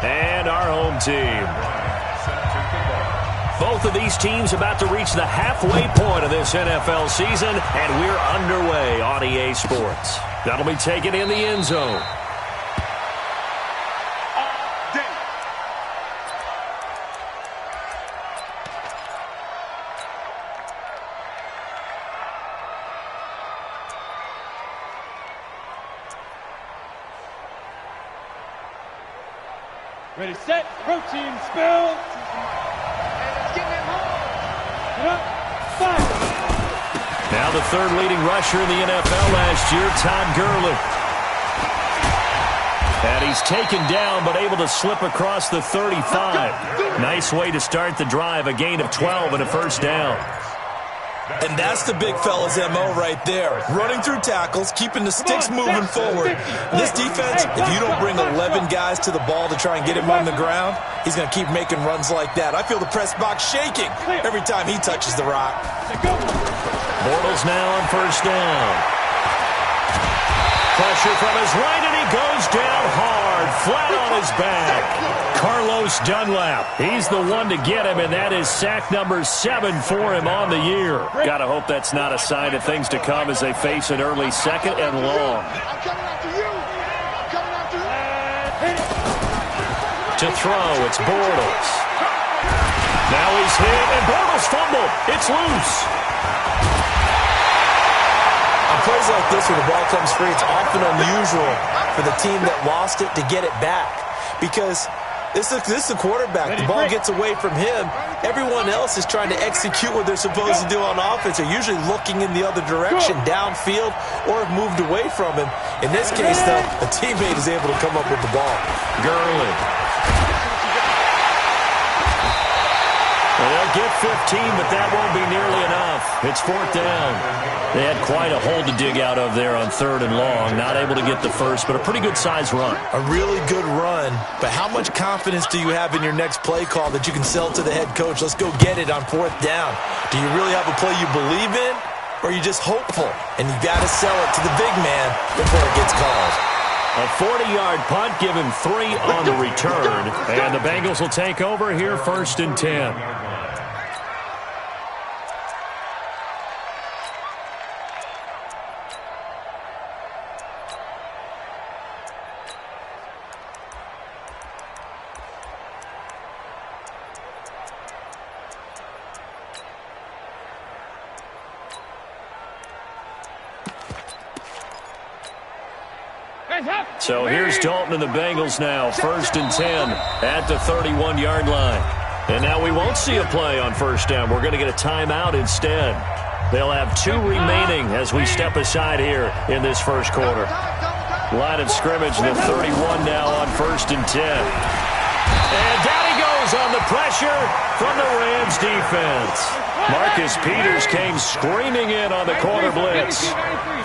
and our home team. Both of these teams about to reach the halfway point of this NFL season, and we're underway on EA Sports. That'll be taken in the end zone. Ready, set, protein, spill. And it's getting it home. Fire. Now the third leading rusher in the NFL last year, Todd Gurley. And he's taken down but able to slip across the 35. Nice way to start the drive, a gain of 12 and a first down. And that's the big fella's MO right there. Running through tackles, keeping the sticks moving forward. This defense, if you don't bring 11 guys to the ball to try and get him on the ground, he's going to keep making runs like that. I feel the press box shaking every time he touches the rock. Bortles now on first down. Pressure from his right, and he goes down hard, flat on his back. Carlos Dunlap, he's the one to get him, and that is sack number 7 for him on the year. Gotta hope that's not a sign of things to come as they face an early second and long. To throw, it's Bortles. Now he's hit, and Bortles fumbled. It's loose. On plays like this where the ball comes free, it's often unusual for the team that lost it to get it back. Because this is the quarterback. The ball gets away from him. Everyone else is trying to execute what they're supposed to do on offense. They're usually looking in the other direction, downfield, or have moved away from him. In this case, though, a teammate is able to come up with the ball. Gurley. Well, they'll get 15, but that won't be nearly enough. It's fourth down. They had quite a hole to dig out of there on third and long. Not able to get the first, but a pretty good-sized run. A really good run, but how much confidence do you have in your next play call that you can sell to the head coach? Let's go get it on fourth down. Do you really have a play you believe in, or are you just hopeful? And you got to sell it to the big man before it gets called. A 40-yard punt, give him 3 on the return, and the Bengals will take over here first and 10. So here's Dalton and the Bengals now, first and 10 at the 31-yard line. And now we won't see a play on first down. We're going to get a timeout instead. They'll have 2 remaining as we step aside here in this first quarter. Line of scrimmage, the 31 now on first and 10. And down he goes on the pressure from the Rams defense. Marcus Peters came screaming in on the corner blitz.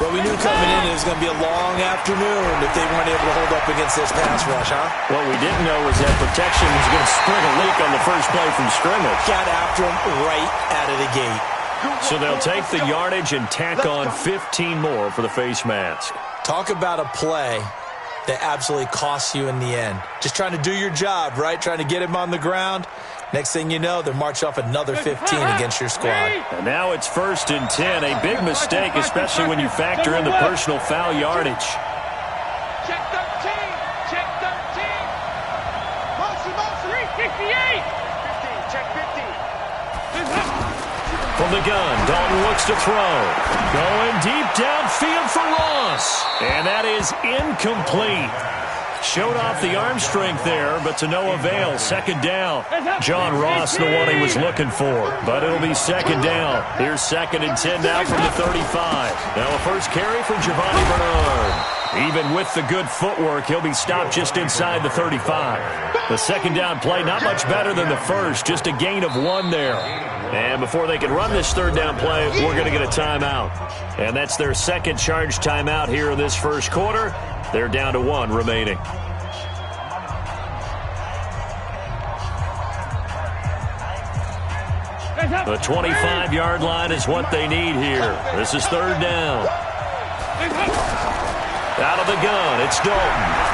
Well, we knew coming in it was going to be a long afternoon if they weren't able to hold up against this pass rush, huh? What we didn't know was that protection was going to spring a leak on the first play from scrimmage. Got after him right out of the gate. So they'll take the yardage and tack on 15 more for the face mask. Talk about a play that absolutely costs you in the end. Just trying to do your job, right? Trying to get him on the ground. Next thing you know, they're march off another 15 against your squad. And now it's first and 10. A big mistake, especially when you factor in the personal foul yardage. Check 13. Check 13. Motion. 368. 15. Check 15. From the gun, Dalton looks to throw. Going deep downfield for Ross. And that is incomplete. Showed off the arm strength there, but to no avail. Second down. John Ross, the one he was looking for. But it'll be second down. Here's second and 10 now from the 35. Now a first carry for Giovanni Bernard. Even with the good footwork, he'll be stopped just inside the 35. The second down play, not much better than the first. Just a gain of 1 there. And before they can run this third down play, we're going to get a timeout. And that's their second charge timeout here in this first quarter. They're down to 1 remaining. The 25-yard line is what they need here. This is third down. Out of the gun, it's Dalton.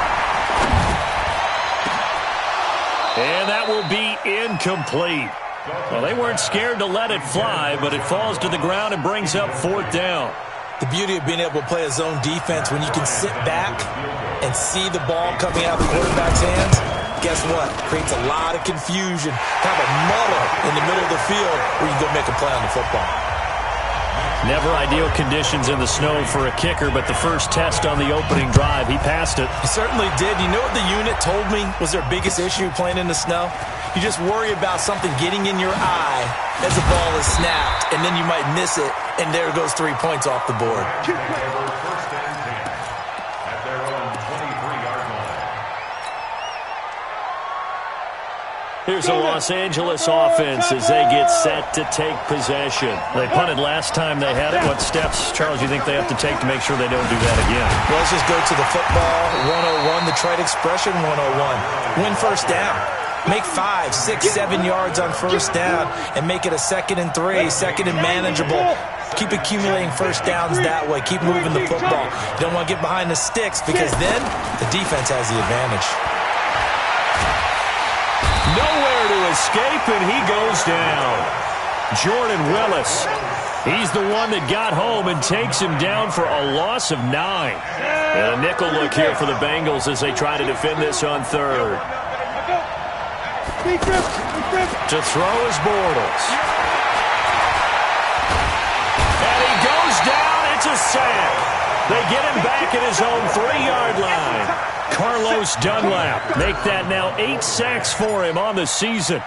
incomplete. Well, they weren't scared to let it fly, but it falls to the ground and brings up 4th down. The beauty of being able to play a zone defense when you can sit back and see the ball coming out of the quarterback's hands, guess what? Creates a lot of confusion, kind of a muddle in the middle of the field where you can go make a play on the football. Never ideal conditions in the snow for a kicker, but the first test on the opening drive, he passed it. He certainly did. You know what the unit told me was their biggest issue playing in the snow? You just worry about something getting in your eye as the ball is snapped, and then you might miss it, and there goes 3 points off the board. Here's the Los Angeles offense as they get set to take possession. They punted last time they had it. What steps, Charles, you think they have to take to make sure they don't do that again? Well, let's just go to the football 101, the trade expression 101. Win first down. Make 5, 6, 7 yards on first down and make it a 2nd and 3, 2nd and manageable. Keep accumulating first downs that way. Keep moving the football. You don't want to get behind the sticks because then the defense has the advantage. Nowhere to escape, and he goes down. Jordan Willis. He's the one that got home and takes him down for a loss of 9. And a nickel look here for the Bengals as they try to defend this on 3rd. To throw is Bortles. And he goes down. It's a sack. They get him back at his own 3-yard line. Carlos Dunlap. Make that now 8 sacks for him on the season.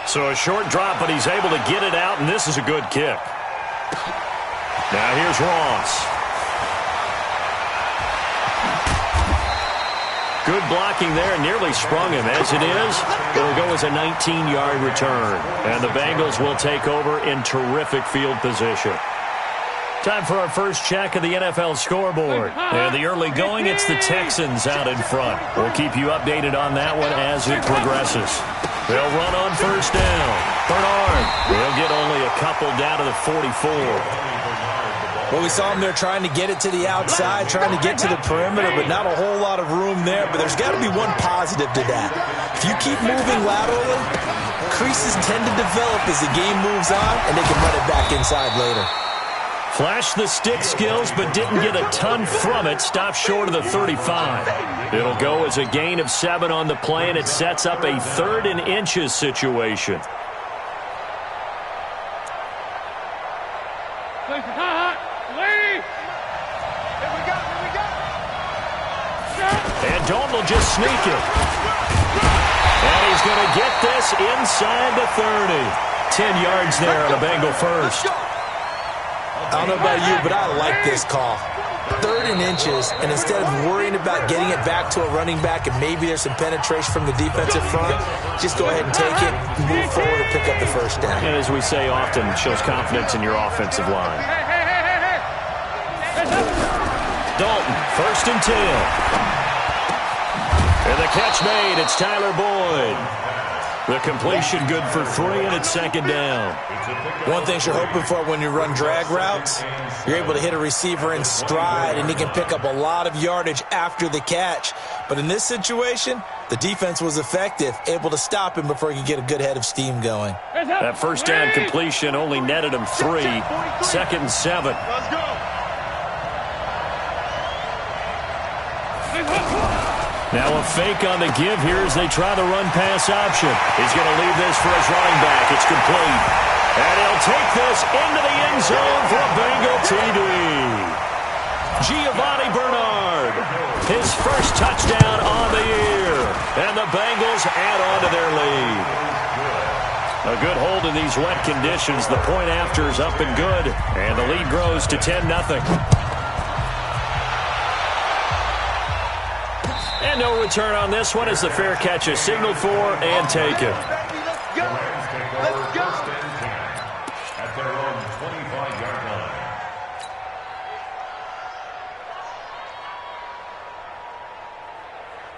So a short drop, but he's able to get it out, and this is a good kick. Now here's Ross. Good blocking there, nearly sprung him. As it is, it'll go as a 19-yard return. And the Bengals will take over in terrific field position. Time for our first check of the NFL scoreboard. And the early going, it's the Texans out in front. We'll keep you updated on that one as it progresses. They'll run on first down. Bernard, they'll get only a couple down to the 44. Well, we saw him there trying to get it to the outside, trying to get to the perimeter, but not a whole lot of room there. But there's got to be one positive to that. If you keep moving laterally, creases tend to develop as the game moves on, and they can run it back inside later. Flashed the stick skills, but didn't get a ton from it. Stopped short of the 35. It'll go as a gain of 7 on the play, and it sets up a 3rd and inches situation. And Dalton will just sneak it. And he's going to get this inside the 30. 10 yards there on a Bengal first. I don't know about you, but I like this call. 3rd and inches, and instead of worrying about getting it back to a running back and maybe there's some penetration from the defensive front, just go ahead and take it, move forward, and pick up the first down. And as we say often, it shows confidence in your offensive line. Dalton, 1st and 10. And the catch made. It's Tyler Boyd. The completion good for 3, and it's 2nd down. One thing you're hoping for when you run drag routes, you're able to hit a receiver in stride, and he can pick up a lot of yardage after the catch. But in this situation, the defense was effective, able to stop him before he could get a good head of steam going. That first down completion only netted him 3. 2nd and 7. Let's go. Now a fake on the give here as they try the run-pass option. He's going to leave this for his running back. It's complete. And he'll take this into the end zone for a Bengal TD. Giovanni Bernard, his first touchdown on the year. And the Bengals add on to their lead. A good hold in these wet conditions. The point after is up and good. And the lead grows to 10-0. And no return on this one as the fair catch is signaled for and taken. Let's go. Let's go. At their own 25-yard line.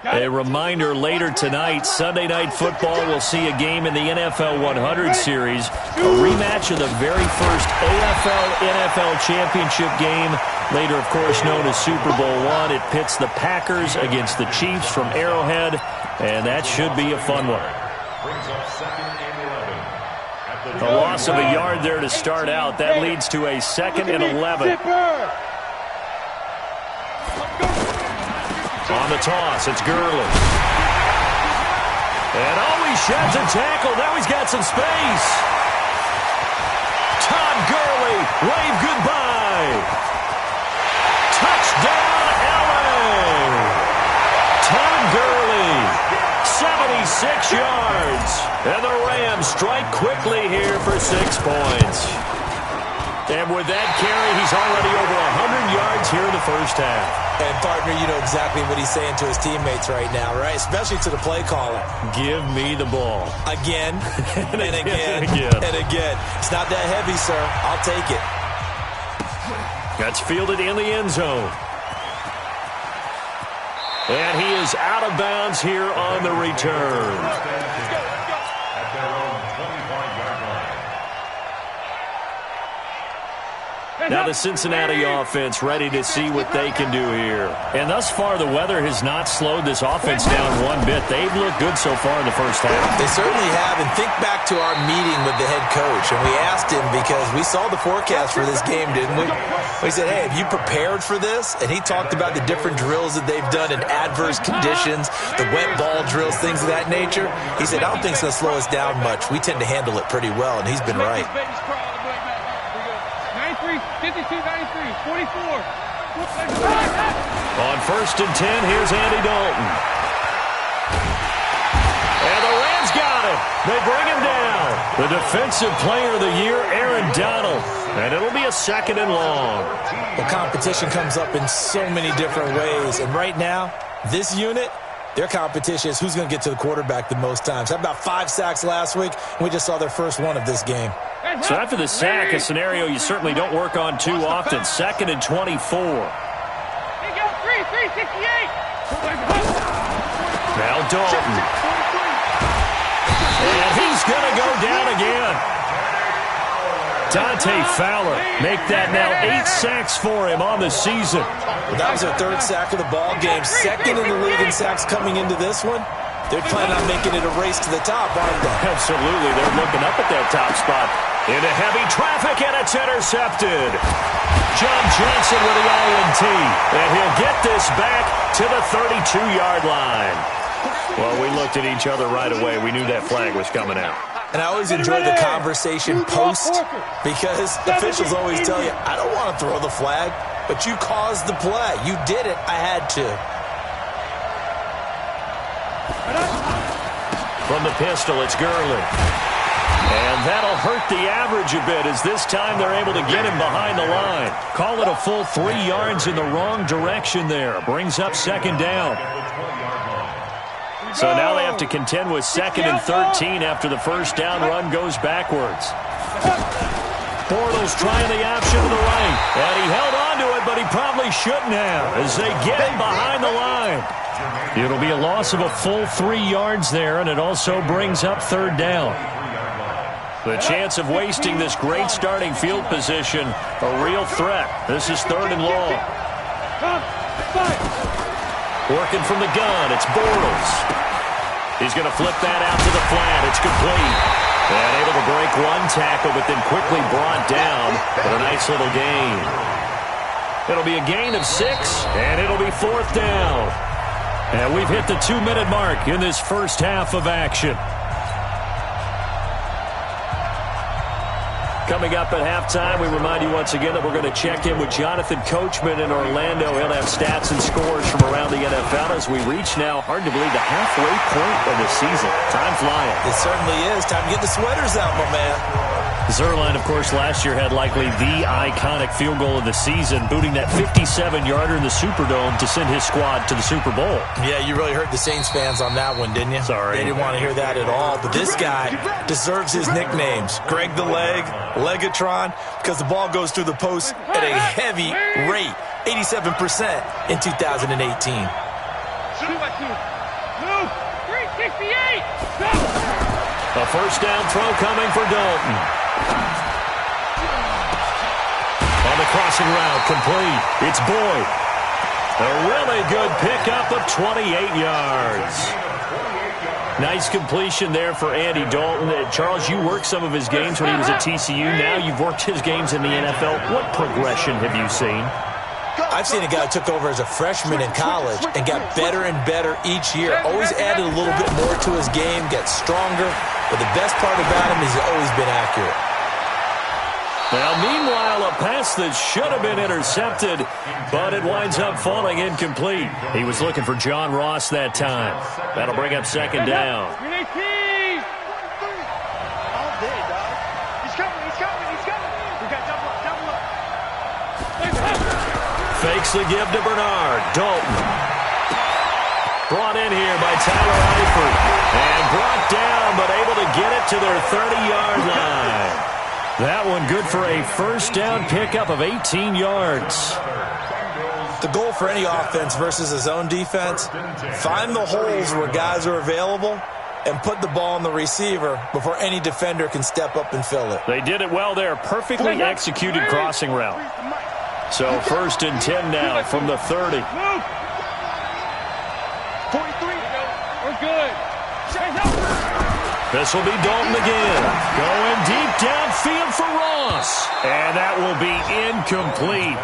A reminder, later tonight, Sunday Night Football will see a game in the NFL 100 Series, a rematch of the very first AFL-NFL Championship game, later, of course, known as Super Bowl I. It pits the Packers against the Chiefs from Arrowhead, and that should be a fun one. A loss of a yard there to start out. That leads to a 2nd and 11. On the toss, it's Gurley. And he sheds a tackle. Now he's got some space. Todd Gurley, wave goodbye. Touchdown, LA. Todd Gurley, 76 yards. And the Rams strike quickly here for 6 points. And with that carry, he's already over 100 yards here in the first half. And, partner, you know exactly what he's saying to his teammates right now, right? Especially to the play caller. Give me the ball. Again, and again, and again. It's not that heavy, sir. I'll take it. That's fielded in the end zone. And he is out of bounds here on the return. At their own 25-yard line. Now the Cincinnati offense ready to see what they can do here. And thus far, the weather has not slowed this offense down one bit. They've looked good so far in the first half. They certainly have. And think back to our meeting with the head coach. And we asked him, because we saw the forecast for this game, didn't we? We said, hey, have you prepared for this? And he talked about the different drills that they've done in adverse conditions, the wet ball drills, things of that nature. He said, I don't think it's going to slow us down much. We tend to handle it pretty well, and he's been right. 52, 93, 44. On 1st and 10, here's Andy Dalton. And the Rams got him. They bring him down. The Defensive Player of the Year, Aaron Donald. And it'll be a 2nd and long. Well, competition comes up in so many different ways. And right now, this unit, their competition is who's going to get to the quarterback the most times. Had about 5 sacks last week, and we just saw their first one of this game. So after the sack, a scenario you certainly don't work on too often. 2nd and 24. Now Dalton. And he's going to go down again. Dante Fowler make that now 8 sacks for him on the season. Well, that was their 3rd sack of the ball game. 2nd in the league in sacks coming into this one. They're planning on making it a race to the top, aren't they? Absolutely. They're looking up at that top spot. Into heavy traffic, and it's intercepted. John Johnson with the INT. And he'll get this back to the 32-yard line. Well, we looked at each other right away. We knew that flag was coming out. And I always enjoy the conversation post, because officials always tell you, I don't want to throw the flag, but you caused the play. You did it. I had to. From the pistol, it's Gurley. And that'll hurt the average a bit, as this time they're able to get him behind the line. Call it a full 3 yards in the wrong direction there. Brings up 2nd down. So now they have to contend with 2nd and 13 after the first down run goes backwards. Bortles trying the option to the right. And he held on to it, but he probably shouldn't have, as they get him behind the line. It'll be a loss of a full 3 yards there, and it also brings up 3rd down. The chance of wasting this great starting field position, a real threat. This is 3rd and long. Working from the gun, it's Bortles. He's going to flip that out to the flat. It's complete. And able to break one tackle, but then quickly brought down for a nice little gain. It'll be a gain of 6, and it'll be 4th down. And we've hit the 2-minute mark in this first half of action. Coming up at halftime, we remind you once again that we're going to check in with Jonathan Coachman in Orlando. He'll have stats and scores from around the NFL as we reach now, hard to believe, the halfway point of the season. Time flying. It certainly is. Time to get the sweaters out, my man. Zerline, of course, last year had likely the iconic field goal of the season, booting that 57-yarder in the Superdome to send his squad to the Super Bowl. Yeah, you really hurt the Saints fans on that one, didn't you? Sorry. They didn't want to hear that at all. But this guy deserves his nicknames. Greg the Leg, Legatron, because the ball goes through the post at a heavy rate, 87% in 2018. got to. Move. 368. Go. A first down throw coming for Dalton. On the crossing route, complete. It's Boyd. A really good pickup of 28 yards. Nice completion there for Andy Dalton. Charles, you worked some of his games when he was at TCU. Now you've worked his games in the NFL. What progression have you seen? I've seen a guy who took over as a freshman in college and got better and better each year. Always added a little bit more to his game, got stronger. But the best part about him is he's always been accurate. Now, meanwhile, a pass that should have been intercepted, but it winds up falling incomplete. He was looking for John Ross that time. That'll bring up second down. All day, dog. He's coming. We got double up. Fakes the give to Bernard. Dalton. Brought in here by Tyler Eifert. And brought down, but able to get it to their 30-yard line. That one good for a first down pickup of 18 yards. The goal for any offense versus a zone defense, find the holes where guys are available and put the ball on the receiver before any defender can step up and fill it. They did it well there. Perfectly executed crossing route. So first and 10 now from the 30. 43. We're good. This will be Dalton again. Going deep downfield for Ross. And that will be incomplete.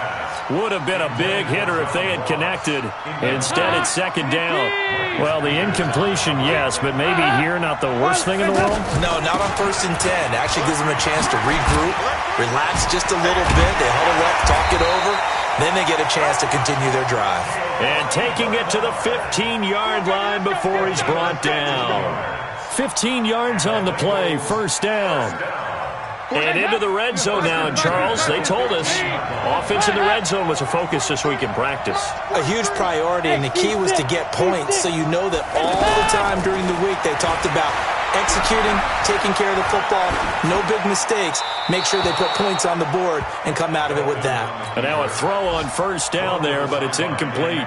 Would have been a big hitter if they had connected. Instead, it's second down. Well, the incompletion, yes, but maybe here not the worst thing in the world? No, not on first and 10. Actually gives them a chance to regroup, relax just a little bit. They huddle up, talk it over. Then they get a chance to continue their drive. And taking it to the 15-yard line before he's brought down. 15 yards on the play, first down. And into the red zone now. And Charles, they told us offense in the red zone was a focus this week in practice. A huge priority, and the key was to get points, so you know that all the time during the week they talked about executing, taking care of the football, no big mistakes, make sure they put points on the board and come out of it with that. And now a throw on first down there, but it's incomplete.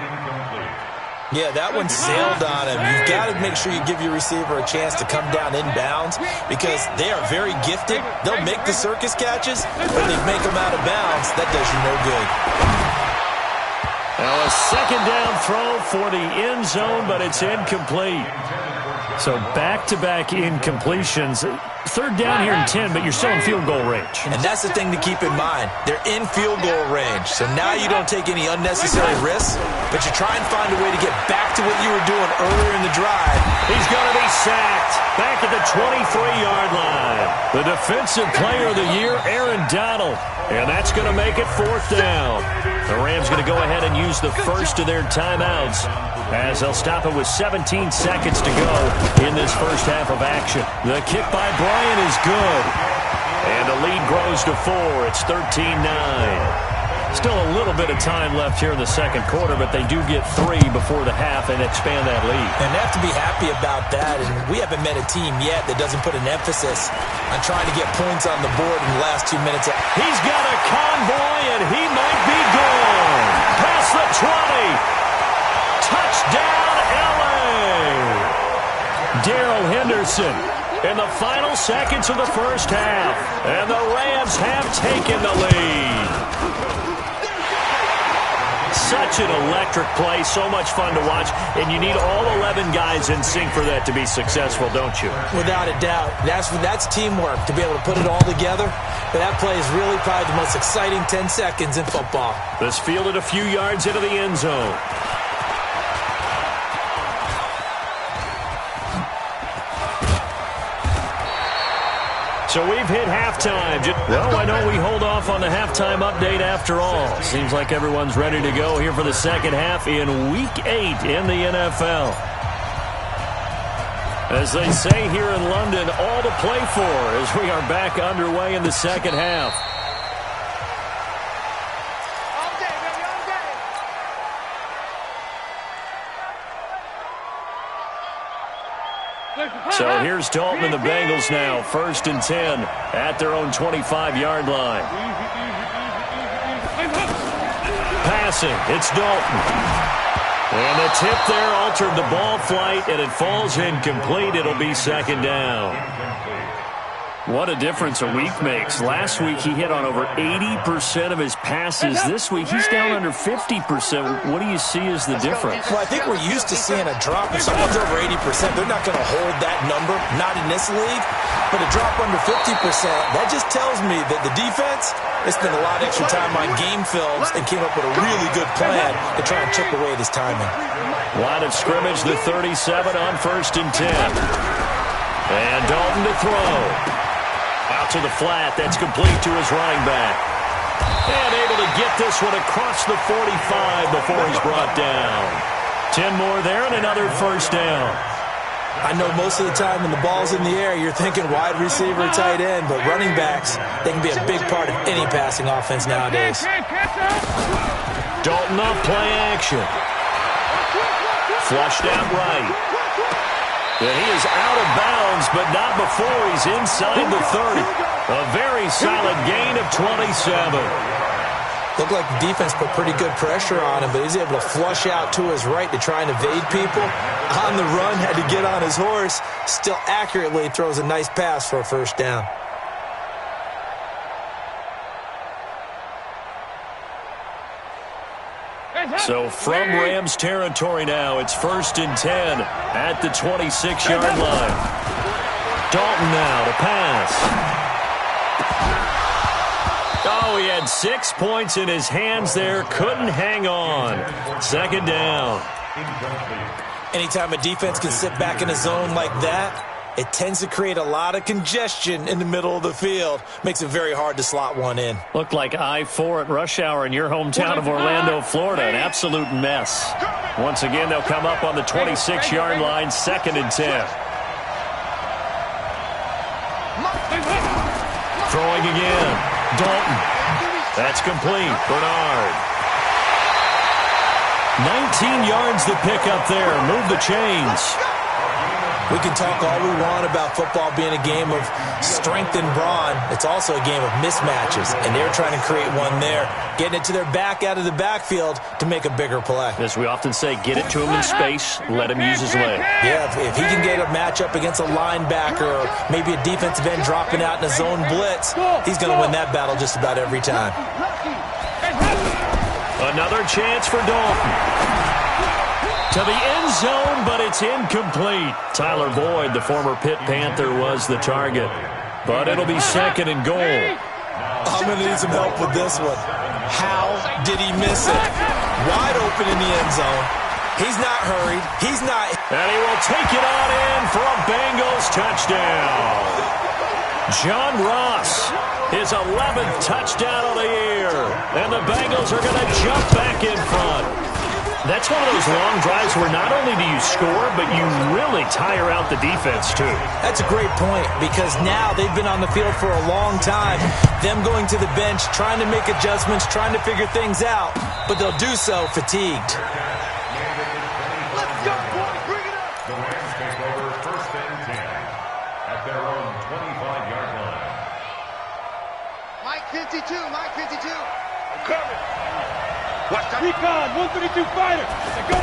Yeah, that one sailed on him. You've got to make sure you give your receiver a chance to come down inbounds because they are very gifted. They'll make the circus catches, but they make them out of bounds. That does you no good. Now a second down throw for the end zone, but it's incomplete. So back-to-back incompletions. Third down here in 10, but you're still in field goal range. And that's the thing to keep in mind. They're in field goal range. So now you don't take any unnecessary risks, but you try and find a way to get back to what you were doing earlier in the drive. He's going to be sacked back at the 23-yard line. The defensive player of the year, Aaron Donald. And that's going to make it fourth down. The Rams going to go ahead and use the first of their timeouts as they'll stop it with 17 seconds to go in this first half of action. The kick by Bryant is good. And the lead grows to 4. It's 13-9. Still a little bit of time left here in the second quarter, but they do get 3 before the half and expand that lead. And they have to be happy about that. And we haven't met a team yet that doesn't put an emphasis on trying to get points on the board in the last 2 minutes. He's got a convoy, and he might be gone. Past the 20. Touchdown, L.A. Darrell Henderson in the final seconds of the first half. And the Rams have taken the lead. Such an electric play, so much fun to watch, and you need all 11 guys in sync for that to be successful, don't you? Without a doubt. That's teamwork, to be able to put it all together. But that play is really probably the most exciting 10 seconds in football. This fielded a few yards into the end zone. So we've hit halftime. Well, I know we hold off on the halftime update after all. Seems like everyone's ready to go here for the second half in Week 8 in the NFL. As they say here in London, all to play for as we are back underway in the second half. So here's Dalton and the Bengals now, first and 10 at their own 25-yard line. Passing, it's Dalton. And the tip there altered the ball flight, and it falls incomplete. It'll be second down. What a difference a week makes. Last week he hit on over 80% of his passes. This week he's down under 50%. What do you see as the difference? Well, I think we're used to seeing a drop. If someone's over 80%, they're not going to hold that number, not in this league. But a drop under 50%, that just tells me that the defense, they spent a lot of extra time on game films and came up with a really good plan to try and chip away this timing. Line of scrimmage, the 37 on 1st and 10. And Dalton to throw. Out to the flat. That's complete to his running back. And able to get this one across the 45 before he's brought down. 10 more there and another first down. I know most of the time when the ball's in the air, you're thinking wide receiver, tight end, but running backs, they can be a big part of any passing offense nowadays. Dalton off play action. Flushed out right. And he is out of bounds, but not before he's inside the 30. A very solid gain of 27. Looked like the defense put pretty good pressure on him, but he's able to flush out to his right to try and evade people. On the run, had to get on his horse. Still accurately throws a nice pass for a first down. So from Rams territory now, it's 1st and 10 at the 26-yard line. Dalton now to pass. Oh, he had 6 points in his hands there. Couldn't hang on. Second down. Anytime a defense can sit back in a zone like that, it tends to create a lot of congestion in the middle of the field. Makes it very hard to slot one in. Looked like I-4 at rush hour in your hometown of Orlando, Florida. An absolute mess. Once again, they'll come up on the 26-yard line, 2nd and 10. Throwing again. Dalton. That's complete. Bernard. 19 yards the pickup there. Move the chains. We can talk all we want about football being a game of strength and brawn. It's also a game of mismatches, and they're trying to create one there, getting it to their back out of the backfield to make a bigger play. As we often say, get it to him in space, let him use his leg. Yeah, if he can get a matchup against a linebacker or maybe a defensive end dropping out in a zone blitz, he's going to win that battle just about every time. Another chance for Dalton. To the end zone, but it's incomplete. Tyler Boyd, the former Pitt Panther, was the target. But it'll be 2nd and goal. I'm going to need some help with this one. How did he miss it? Wide open in the end zone. He's not hurried. He's not. And he will take it on in for a Bengals touchdown. John Ross, his 11th touchdown of the year. And the Bengals are going to jump back in front. That's one of those long drives where not only do you score, but you really tire out the defense, too. That's a great point, because now they've been on the field for a long time. Them going to the bench, trying to make adjustments, trying to figure things out, but they'll do so fatigued. Let's go, boys, bring it up. The Rams take over 1st and 10 at their own 25-yard line. Mike 52, Mike 52. I'm coming. Recon, 132 fighter. Go.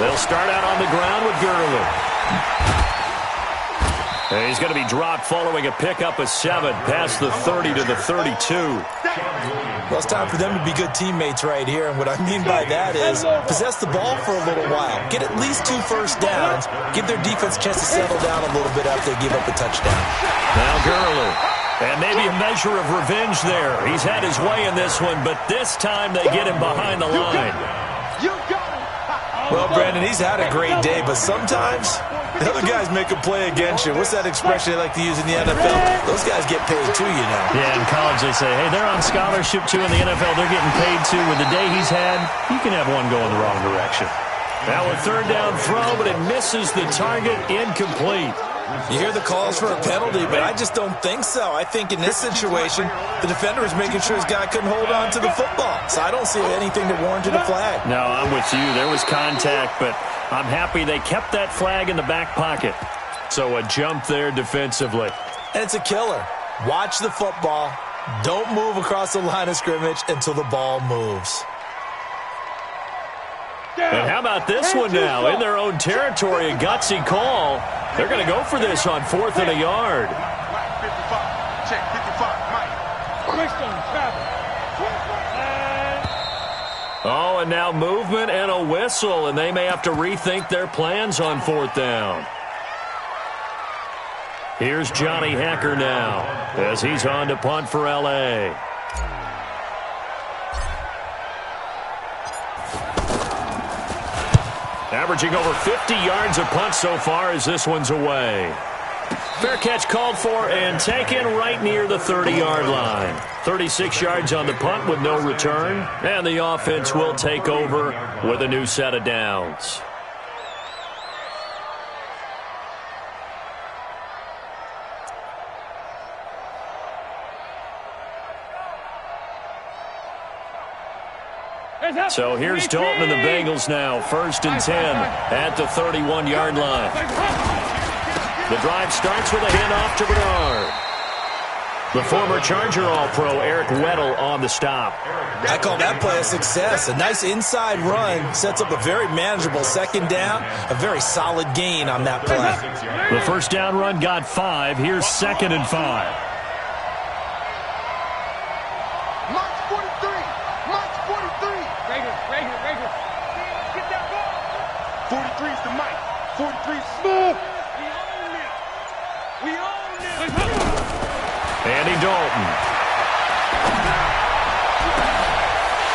They'll start out on the ground with Gurley. And he's going to be dropped following a pickup of 7 past the 30 to the 32. Well, it's time for them to be good teammates right here, and what I mean by that is possess the ball for a little while. Get at least 2 first downs. Give their defense a chance to settle down a little bit after they give up a touchdown. Now Gurley. And maybe a measure of revenge there. He's had his way in this one, but this time they get him behind the line. Well, Brandon, he's had a great day, but sometimes the other guys make a play against you. What's that expression they like to use in the NFL? Those guys get paid too, you know. Yeah, in college they say, hey, they're on scholarship too. In the NFL, they're getting paid too. With the day he's had, you can have one go in the wrong direction. Now a 3rd down throw, but it misses the target, incomplete. You hear the calls for a penalty, but I just don't think so. I think in this situation, the defender was making sure his guy couldn't hold on to the football. So I don't see anything that warranted a flag. No, I'm with you. There was contact, but I'm happy they kept that flag in the back pocket. So a jump there defensively. And it's a killer. Watch the football. Don't move across the line of scrimmage until the ball moves. And how about this one now? In their own territory, a gutsy call. They're going to go for this on 4th and a yard. Check 55, Mike. Oh, and now movement and a whistle, and they may have to rethink their plans on 4th down. Here's Johnny Hecker now as he's on to punt for L.A. Averaging over 50 yards a punt so far as this one's away. Fair catch called for and taken right near the 30-yard line. 36 yards on the punt with no return, and the offense will take over with a new set of downs. So here's Dalton and the Bengals now, 1st and 10 at the 31-yard line. The drive starts with a handoff to Bernard. The former Charger All-Pro Eric Weddle on the stop. I call that play a success. A nice inside run sets up a very manageable 2nd down. A very solid gain on that play. The 1st down run got 5. Here's 2nd and 5. Andy Dalton.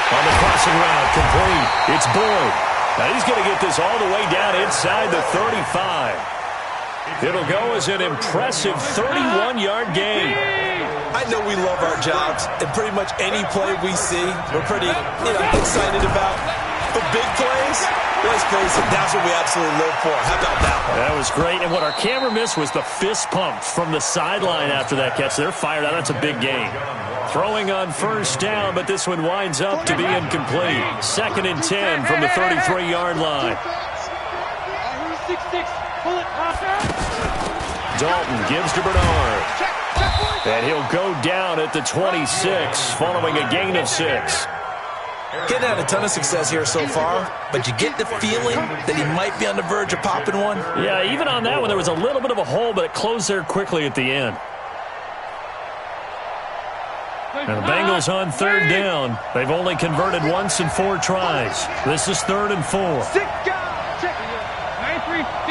On the crossing route, complete. It's Boyd. Now he's going to get this all the way down inside the 35. It'll go as an impressive 31-yard gain. I know we love our jobs, and pretty much any play we see, we're pretty, excited about. But big plays, let's face it, that's what we absolutely live for. How about that one? That was great, and what our camera missed was the fist pump from the sideline after that catch. They're fired out. That's a big gain. Throwing on 1st down, but this one winds up to be incomplete. 2nd and 10 from the 33-yard line. Dalton gives to Bernard. And he'll go down at the 26 following a gain of 6. Getting had a ton of success here so far, but you get the feeling that he might be on the verge of popping one. Yeah, even on that one, there was a little bit of a hole, but it closed there quickly at the end. And the Bengals on 3rd down. They've only converted once in 4 tries. This is 3rd and 4. 93,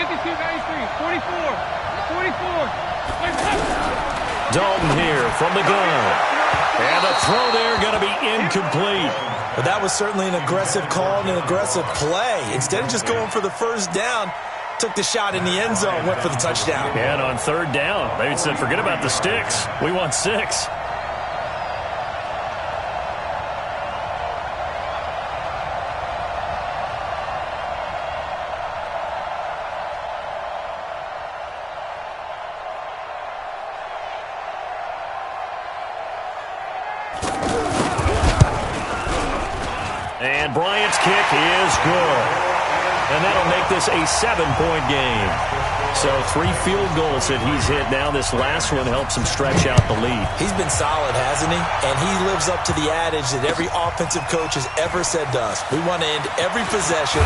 52, 93, 44, 44. Dalton here from the gun. And the throw there going to be incomplete. But that was certainly an aggressive call and an aggressive play. Instead of just going for the 1st down, took the shot in the end zone, went for the touchdown. And on 3rd down, they said, forget about the sticks. We want 6. And Bryant's kick is good. And that'll make this a 7-point game. So 3 field goals that he's hit now. This last one helps him stretch out the lead. He's been solid, hasn't he? And he lives up to the adage that every offensive coach has ever said to us. We want to end every possession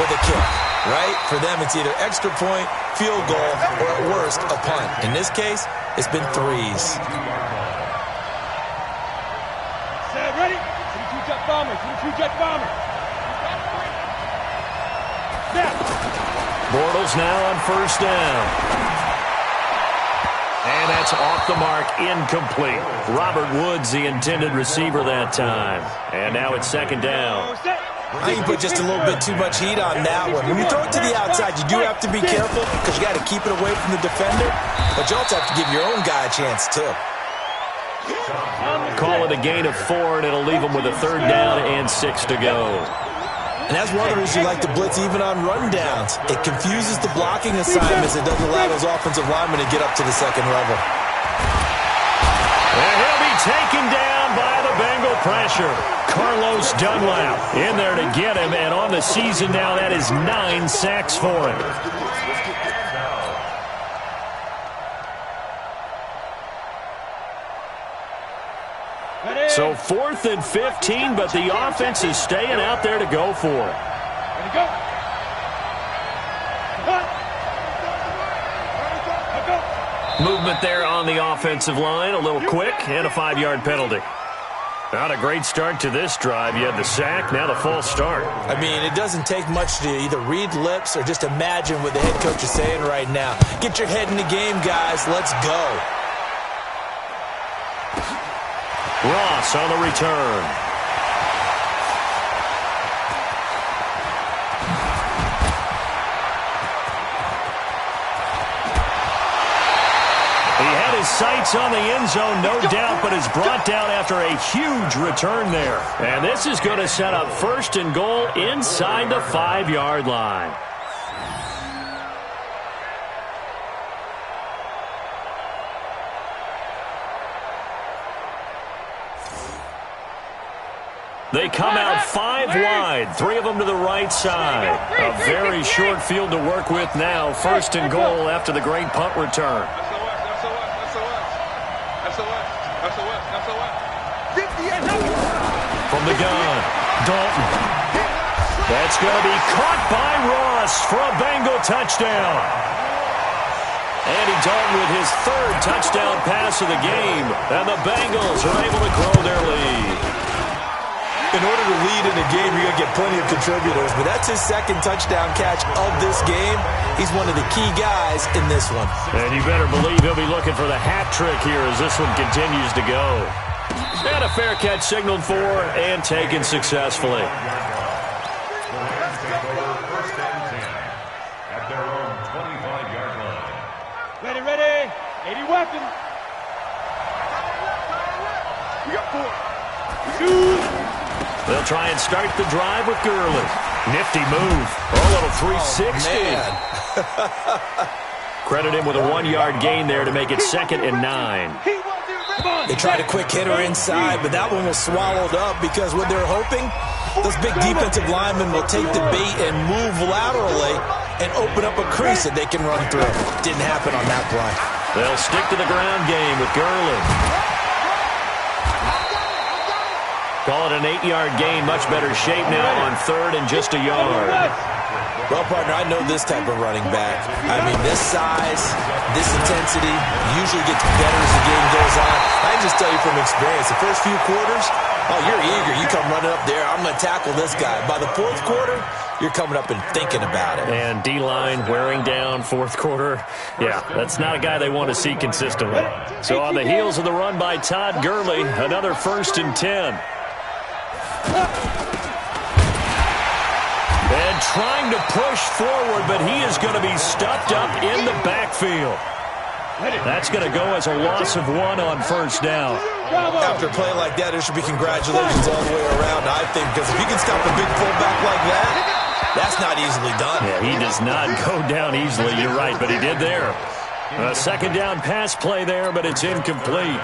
with a kick, right? For them, it's either extra point, field goal, or at worst, a punt. In this case, it's been 3s. Set, ready? 22 jet bomber, 22 jet bomber. Bortles now on 1st down. And that's off the mark, incomplete. Robert Woods, the intended receiver that time. And now it's 2nd down. I think you put just a little bit too much heat on that one. When you throw it to the outside, you do have to be careful because you got to keep it away from the defender. But you also have to give your own guy a chance, too. Call it a gain of 4, and it'll leave them with a 3rd down and 6 to go. And that's one of the reasons you like to blitz even on rundowns. It confuses the blocking assignments. It doesn't allow those offensive linemen to get up to the 2nd level. And he'll be taken down by the Bengal pressure. Carlos Dunlap in there to get him. And on the season now, that is 9 sacks for him. So 4th and 15, but the offense is staying out there to go for it. Go. Movement there on the offensive line, a little quick, and a 5-yard penalty. Not a great start to this drive. You had the sack, now the false start. I mean, it doesn't take much to either read lips or just imagine what the head coach is saying right now. Get your head in the game, guys. Let's go. Ross on the return. He had his sights on the end zone, no doubt, but is brought down after a huge return there. And this is going to set up 1st and goal inside the 5-yard line. They come out 5 wide, 3 of them to the right side. A very short field to work with now. 1st and goal after the great punt return. From the gun, Dalton. That's going to be caught by Ross for a Bengal touchdown. Andy Dalton with his 3rd touchdown pass of the game, and the Bengals are able to grow their lead. In order to lead in a game, you're going to get plenty of contributors, but that's his 2nd touchdown catch of this game. He's one of the key guys in this one. And you better believe he'll be looking for the hat trick here as this one continues to go. And a fair catch signaled for and taken successfully. At their own 25-yard line. Ready. 80 weapons. We got 4. They'll try and start the drive with Gurley. Nifty move. A little 360. Credit him with a 1-yard gain there to make it 2nd and 9. They tried a quick hitter inside, but that one was swallowed up because what they're hoping, those big defensive linemen will take the bait and move laterally and open up a crease that they can run through. Didn't happen on that play. They'll stick to the ground game with Gurley. Call it an 8-yard gain. Much better shape now on 3rd and just a yard. Well, partner, I know this type of running back. I mean, this size, this intensity usually gets better as the game goes on. I can just tell you from experience, the first few quarters, oh, you're eager. You come running up there, I'm going to tackle this guy. By the 4th quarter, you're coming up and thinking about it. And D-line wearing down 4th quarter. Yeah, that's not a guy they want to see consistently. So on the heels of the run by Todd Gurley, another 1st and 10. And trying to push forward, but he is going to be stuffed up in the backfield. That's going to go as a loss of 1 on 1st down. After a play like that, there should be congratulations all the way around, I think, because if you can stop a big fullback like that, that's not easily done. Yeah, he does not go down easily, you're right, but he did there. A 2nd down pass play there, but it's incomplete.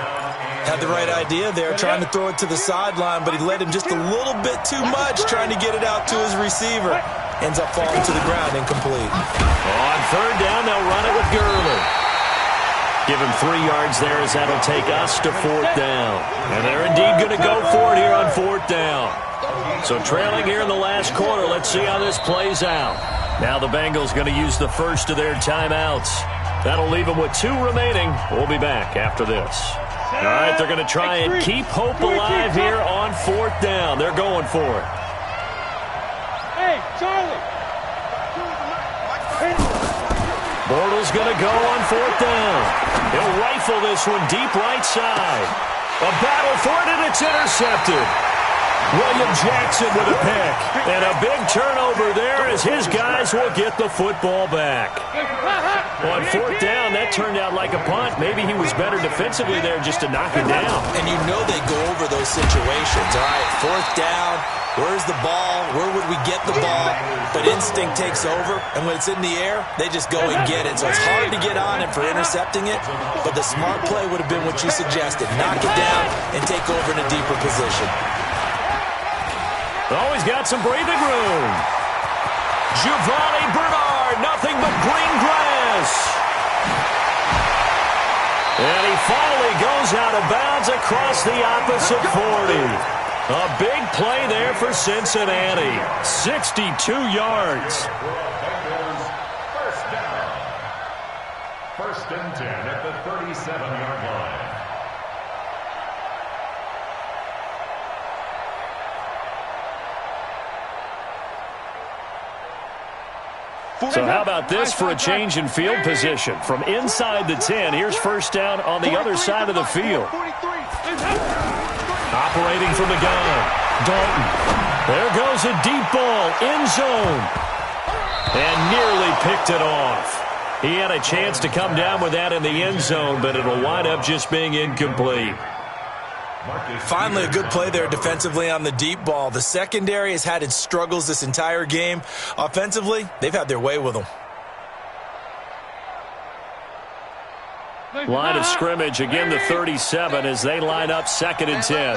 Had the right idea there, trying to throw it to the sideline, but he led him just a little bit too much, trying to get it out to his receiver. Ends up falling to the ground, incomplete. On 3rd down, they'll run it with Gurley. Give him 3 yards there as that'll take us to 4th down. And they're indeed going to go for it here on 4th down. So trailing here in the last quarter, let's see how this plays out. Now the Bengals going to use the first of their timeouts. That'll leave them with 2 remaining. We'll be back after this. All right, they're going to try and keep hope alive here on 4th down. They're going for it. Hey, Charlie. Bortles going to go on 4th down. He'll rifle this one deep right side. A battle for it, and it's intercepted. William Jackson with a pick. And a big turnover there as his guys will get the football back. On 4th down, that turned out like a punt. Maybe he was better defensively there just to knock it down. And you know they go over those situations. All right, 4th down, where's the ball? Where would we get the ball? But instinct takes over, and when it's in the air, they just go and get it. So it's hard to get on him for intercepting it, but the smart play would have been what you suggested. Knock it down and take over in a deeper position. Always got some breathing room. Giovanni Bernard, nothing but green grass. And he finally goes out of bounds across the opposite 40. A big play there for Cincinnati. 62 yards. First down. First and 10 at the 37-yard line. So how about this for a change in field position? From inside the 10, here's first down on the other side of the field. Operating from the gun, Dalton. There goes a deep ball, end zone. And nearly picked it off. He had a chance to come down with that in the end zone, but it'll wind up just being incomplete. Finally, a good play there defensively on the deep ball. The secondary has had its struggles this entire game. Offensively, they've had their way with them. Line of scrimmage, again the 37 as they line up 2nd and 10.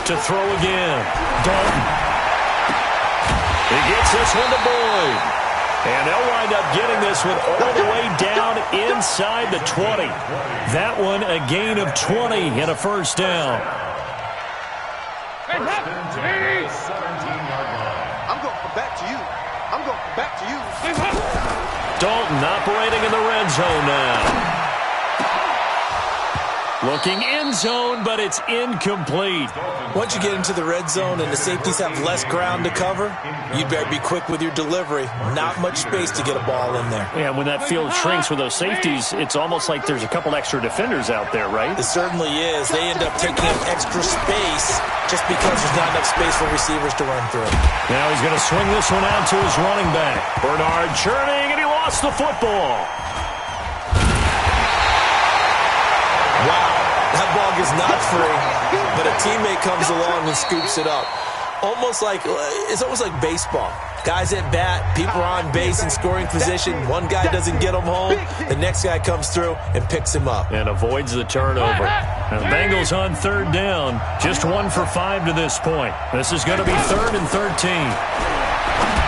To throw again, Dalton. He gets this one to Boyd. And they'll wind up getting this one all the way down inside the 20. That one a gain of 20 and a first down. I'm going back to you. I'm going back to you. Dalton operating in the red zone now. Looking end zone, but it's incomplete. Once you get into the red zone and the safeties have less ground to cover, you'd better be quick with your delivery. Not much space to get a ball in there. Yeah, when that field shrinks with those safeties, it's almost like there's a couple extra defenders out there, right? It certainly is. They end up taking up extra space just because there's not enough space for receivers to run through. Now he's going to swing this one out to his running back. Bernard churning, and he lost the football. Wow, that ball is not free, but a teammate comes along and scoops it up. It's almost like baseball. Guys at bat, people are on base in scoring position. One guy doesn't get him home. The next guy comes through and picks him up. And avoids the turnover. Now the Bengals on 3rd down. Just 1 for 5 to this point. This is going to be 3rd and 13.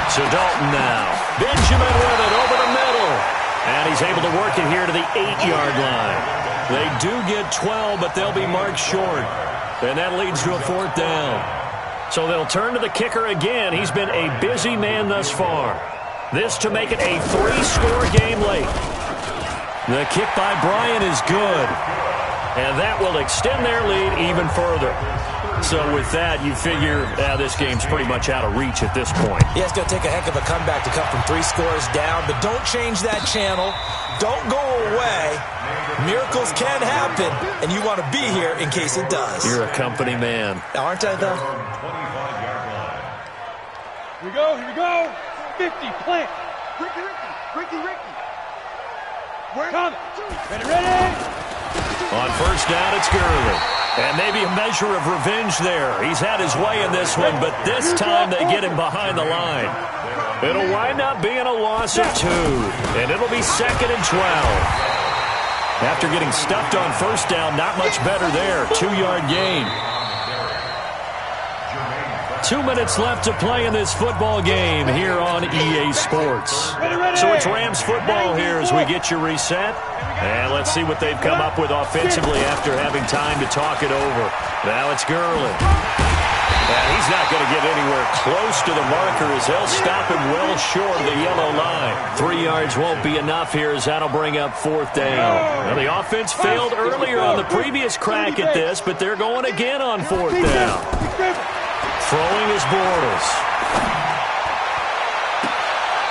So Dalton now. Benjamin with it over the middle. And he's able to work it here to the 8-yard line. They do get 12, but they'll be marked short. And that leads to a 4th down. So they'll turn to the kicker again. He's been a busy man thus far. This to make it a 3-score game late. The kick by Bryant is good. And that will extend their lead even further. So with that, you figure this game's pretty much out of reach at this point. Yeah, it's going to take a heck of a comeback to come from 3 scores down, but don't change that channel. Don't go away. Miracles can happen, and you want to be here in case it does. You're a company man. Aren't I, though? Here we go. 50, plant. Ricky. Come. Ready. On first down, it's Gurley. And maybe a measure of revenge there. He's had his way in this one, but this time they get him behind the line. It'll wind up being a loss of 2, and it'll be 2nd and 12. After getting stuffed on first down, not much better there. 2-yard gain. 2 minutes left to play in this football game here on EA Sports. So it's Rams football here as we get you reset. And let's see what they've come up with offensively after having time to talk it over. Now it's Gurley. And he's not going to get anywhere close to the marker as they'll stop him well short of the yellow line. 3 yards won't be enough here as that'll bring up 4th down. Now the offense failed earlier on the previous crack at this, but they're going again on 4th down. Throwing is Bortles.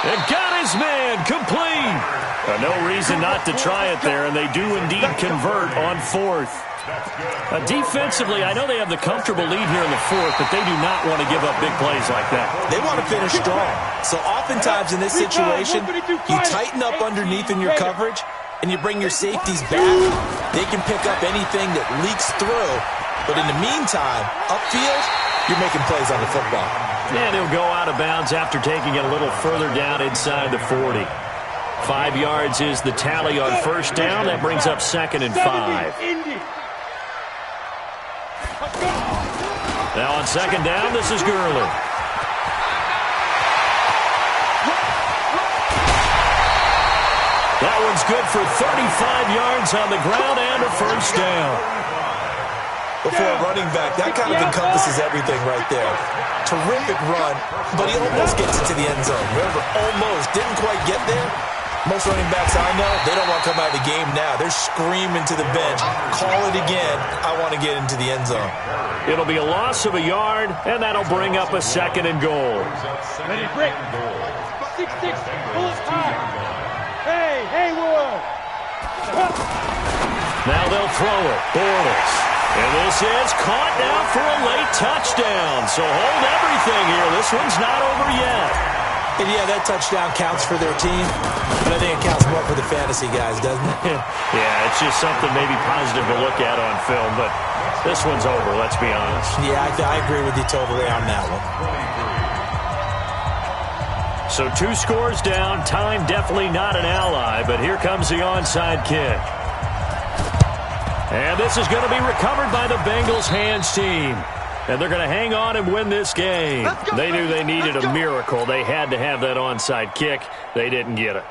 And got his man complete. No reason not to try it there, and they do indeed convert on 4th. Defensively, I know they have the comfortable lead here in the 4th, but they do not want to give up big plays like that. They want to finish strong. So oftentimes in this situation, you tighten up underneath in your coverage, and you bring your safeties back. They can pick up anything that leaks through. But in the meantime, upfield, you're making plays on the football. And he'll go out of bounds after taking it a little further down inside the 40. 5 yards is the tally on first down. That brings up 2nd and 5. Now on 2nd down, this is Gurley. That one's good for 35 yards on the ground and a first down. before a running back, that kind of encompasses everything right there. Terrific run, but he almost gets into the end zone. Remember, almost. Didn't quite get there. Most running backs I know, they don't want to come out of the game now. They're screaming to the bench, call it again, I want to get into the end zone. It'll be a loss of a yard, and that'll bring up a 2nd and goal. Ready, break. 6-6, pull it high. Hey, Wood. Now they'll throw it. Bortles. And this is caught now for a late touchdown. So hold everything here. This one's not over yet. And yeah, that touchdown counts for their team, but I think it counts more for the fantasy guys, doesn't it? Yeah, it's just something maybe positive to look at on film, but this one's over, let's be honest. Yeah, I agree with you totally on that one. So 2 scores down, time definitely not an ally, but here comes the onside kick. And this is going to be recovered by the Bengals hands team. And they're going to hang on and win this game. They knew they needed a miracle. They had to have that onside kick. They didn't get it.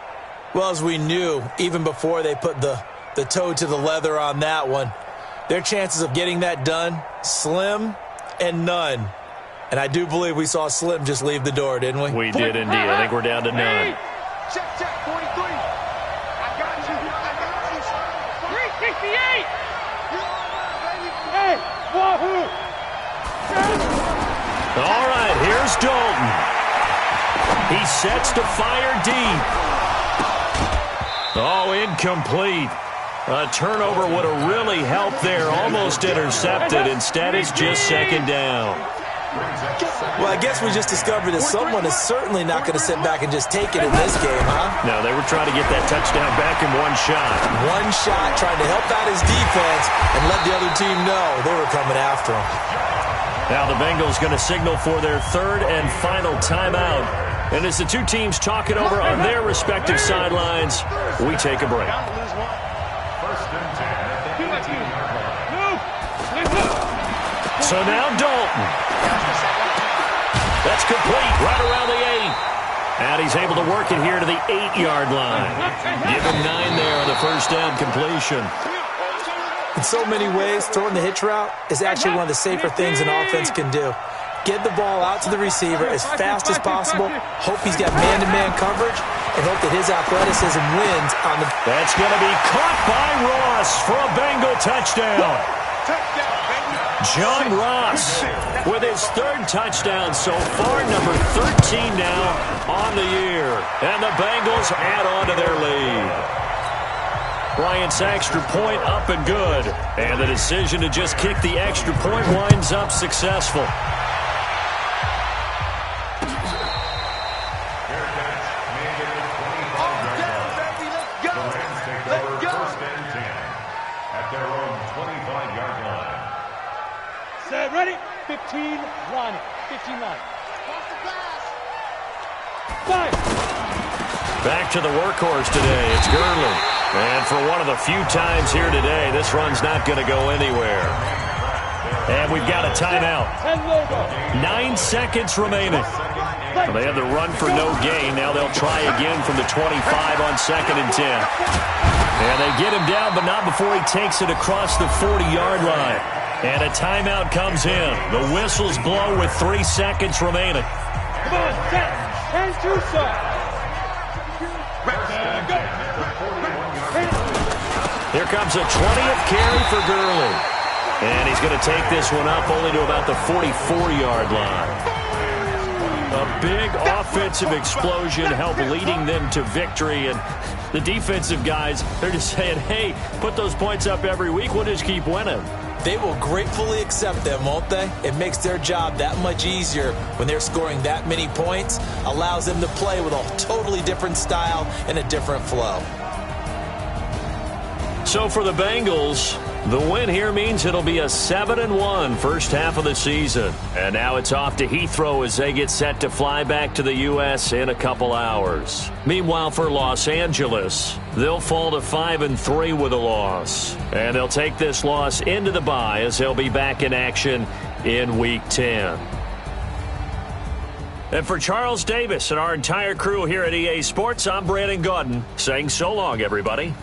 Well, as we knew, even before they put the toe to the leather on that one, their chances of getting that done, slim and none. And I do believe we saw Slim just leave the door, didn't we? We did indeed. I think we're down to none. Check, 43. I got you. 368. Hey, wahoo. All right, here's Dalton. He sets to fire deep. Oh, incomplete. A turnover would have really helped there. Almost intercepted. Instead, it's just 2nd down. Well, I guess we just discovered that someone is certainly not going to sit back and just take it in this game, huh? No, they were trying to get that touchdown back in one shot. One shot, trying to help out his defense and let the other team know they were coming after him. Now the Bengals going to signal for their 3rd and final timeout. And as the two teams talk it over on their respective sidelines, we take a break. So now Dalton. That's complete right around the 8. And he's able to work it here to the 8-yard line. Give him 9 there on the first down completion. In so many ways, throwing the hitch route is actually one of the safer things an offense can do. Get the ball out to the receiver as fast as possible, hope he's got man-to-man coverage, and hope that his athleticism wins on the... That's going to be caught by Ross for a Bengal touchdown. John Ross with his 3rd touchdown so far, number 13 now on the year. And the Bengals add on to their lead. Bryant's extra point up and good. And the decision to just kick the extra point winds up successful. Set, ready? 15 line. 15 line. Five. Back to the workhorse today. It's Gurley. And for one of the few times here today, this run's not going to go anywhere. And we've got a timeout. 9 seconds remaining. Well, they have the run for no gain. Now they'll try again from the 25 on 2nd and 10. And they get him down, but not before he takes it across the 40-yard line. And a timeout comes in. The whistles blow with 3 seconds remaining. Come on, set. 10-2, sir. Here comes a 20th carry for Gurley. And he's going to take this one up only to about the 44-yard line. A big offensive explosion helped leading them to victory. And the defensive guys, they're just saying, hey, put those points up every week. We'll just keep winning. They will gratefully accept them, won't they? It makes their job that much easier when they're scoring that many points. Allows them to play with a totally different style and a different flow. So for the Bengals, the win here means it'll be a 7-1 first half of the season. And now it's off to Heathrow as they get set to fly back to the U.S. in a couple hours. Meanwhile, for Los Angeles, they'll fall to 5-3 with a loss. And they'll take this loss into the bye as they'll be back in action in Week 10. And for Charles Davis and our entire crew here at EA Sports, I'm Brandon Gaudin saying so long, everybody.